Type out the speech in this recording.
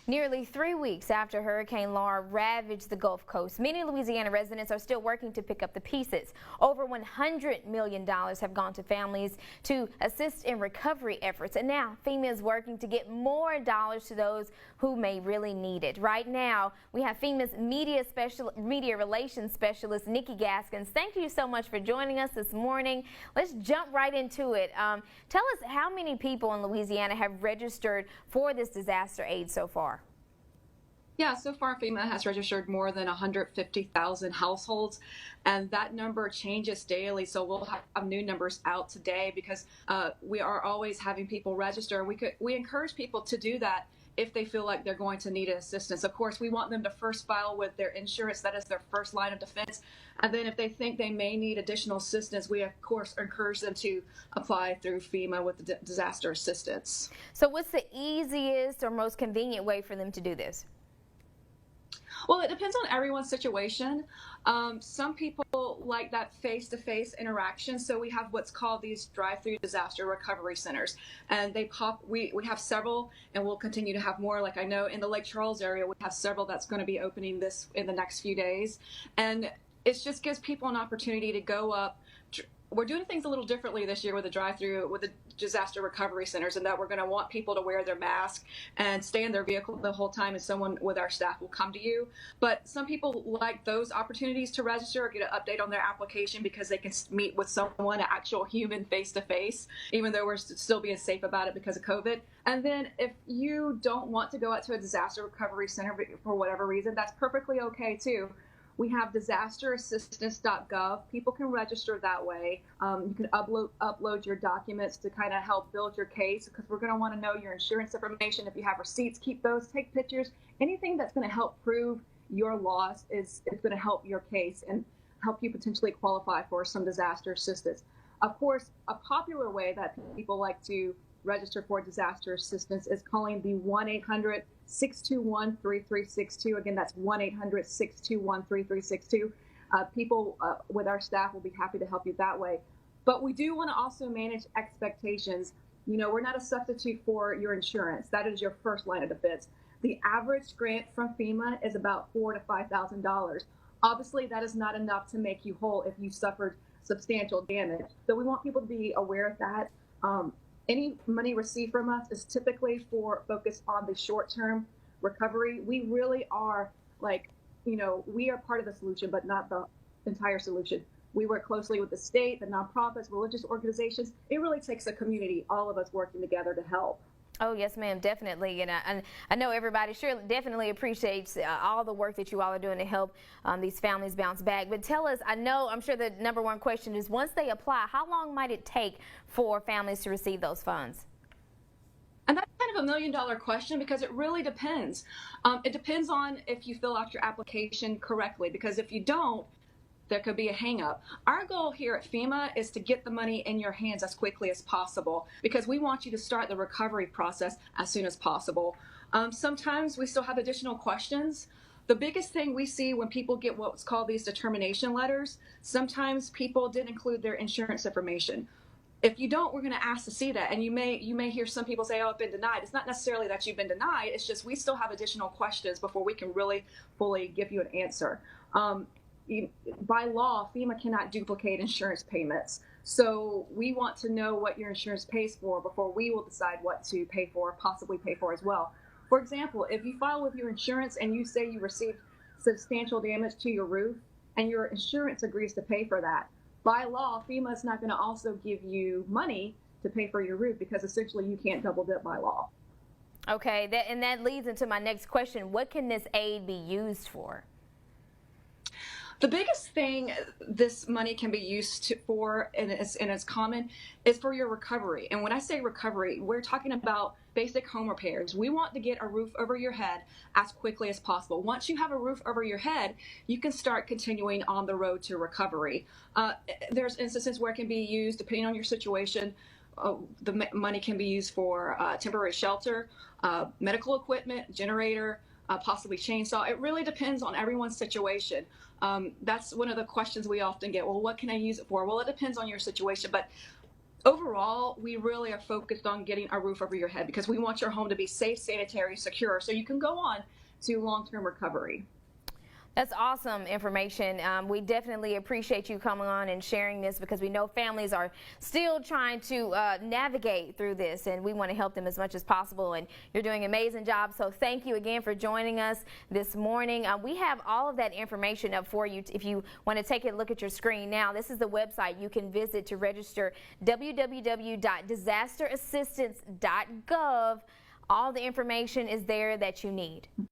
Nearly 3 weeks after Hurricane Laura ravaged the Gulf Coast, many Louisiana residents are still working to pick up the pieces. Over $100 million have gone to families to assist in recovery efforts, and now FEMA is working to get more dollars to those who may really need it. Right now, we have FEMA's media relations specialist, Nikki Gaskins. Thank you so much for joining us this morning. Let's jump right into it. Tell us how many people in Louisiana have registered for this disaster aid so far. Yeah, so far FEMA has registered more than 150,000 households, and that number changes daily. So we'll have new numbers out today because we are always having people register. We encourage people to do that if they feel like they're going to need assistance. Of course, we want them to first file with their insurance. That is their first line of defense. And then if they think they may need additional assistance, we of course encourage them to apply through FEMA with the disaster assistance. So what's the easiest or most convenient way for them to do this? Well, it depends on everyone's situation. Some people like that face-to-face interaction, so we have what's called these drive-through disaster recovery centers, and we have several, and we'll continue to have more. Like I know in the Lake Charles area, we have several that's going to be opening in the next few days, and it just gives people an opportunity to go up. We're doing things a little differently this year with the disaster recovery centers, and that we're going to want people to wear their mask and stay in their vehicle the whole time, and someone with our staff will come to you. But some people like those opportunities to register or get an update on their application because they can meet with someone, an actual human face-to-face, even though we're still being safe about it because of COVID. And then if you don't want to go out to a disaster recovery center for whatever reason, that's perfectly okay too. We have disasterassistance.gov. People can register that way. You can upload your documents to kind of help build your case, because we're going to want to know your insurance information. If you have receipts, keep those, take pictures. Anything that's going to help prove your loss is going to help your case and help you potentially qualify for some disaster assistance. Of course, a popular way that people like to register for disaster assistance is calling the 1-800-621-3362. Again, that's 1-800-621-3362. People with our staff will be happy to help you that way. But we do want to also manage expectations. You know, we're not a substitute for your insurance. That is your first line of defense. The average grant from FEMA is about $4,000 to $5,000. Obviously, that is not enough to make you whole if you suffered substantial damage. So we want people to be aware of that. Any money received from us is typically focused on the short-term recovery. We really are we are part of the solution, but not the entire solution. We work closely with the state, the nonprofits, religious organizations. It really takes a community, all of us working together to help. Oh, yes, ma'am, definitely. And I know everybody definitely appreciates all the work that you all are doing to help these families bounce back. But tell us, I'm sure the number one question is, once they apply, how long might it take for families to receive those funds? And that's kind of $1 million question, because it really depends. It depends on if you fill out your application correctly, because if you don't, there could be a hang-up. Our goal here at FEMA is to get the money in your hands as quickly as possible, because we want you to start the recovery process as soon as possible. Sometimes we still have additional questions. The biggest thing we see when people get what's called these determination letters, sometimes people didn't include their insurance information. If you don't, we're going to ask to see that. And you may hear some people say, oh, I've been denied. It's not necessarily that you've been denied. It's just we still have additional questions before we can really fully give you an answer. By law, FEMA cannot duplicate insurance payments. So we want to know what your insurance pays for before we will decide what to pay for, possibly pay for as well. For example, if you file with your insurance and you say you received substantial damage to your roof and your insurance agrees to pay for that, by law, FEMA is not going to also give you money to pay for your roof, because essentially you can't double dip by law. Okay, that leads into my next question. What can this aid be used for? The biggest thing this money can be used for, and it's common, is for your recovery. And when I say recovery, we're talking about basic home repairs. We want to get a roof over your head as quickly as possible. Once you have a roof over your head, you can start continuing on the road to recovery. There's instances where it can be used, depending on your situation. The money can be used for temporary shelter, medical equipment, generator, possibly chainsaw. It really depends on everyone's situation. That's one of the questions we often get. Well, what can I use it for? Well, it depends on your situation, but Overall, we really are focused on getting a roof over your head because we want your home to be safe, sanitary, secure, so you can go on to long-term recovery. That's awesome information. We definitely appreciate you coming on and sharing this because we know families are still trying to navigate through this, and we want to help them as much as possible. And you're doing an amazing job. So thank you again for joining us this morning. We have all of that information up for you if you want to take a look at your screen now. This is the website you can visit to register, www.disasterassistance.gov. All the information is there that you need.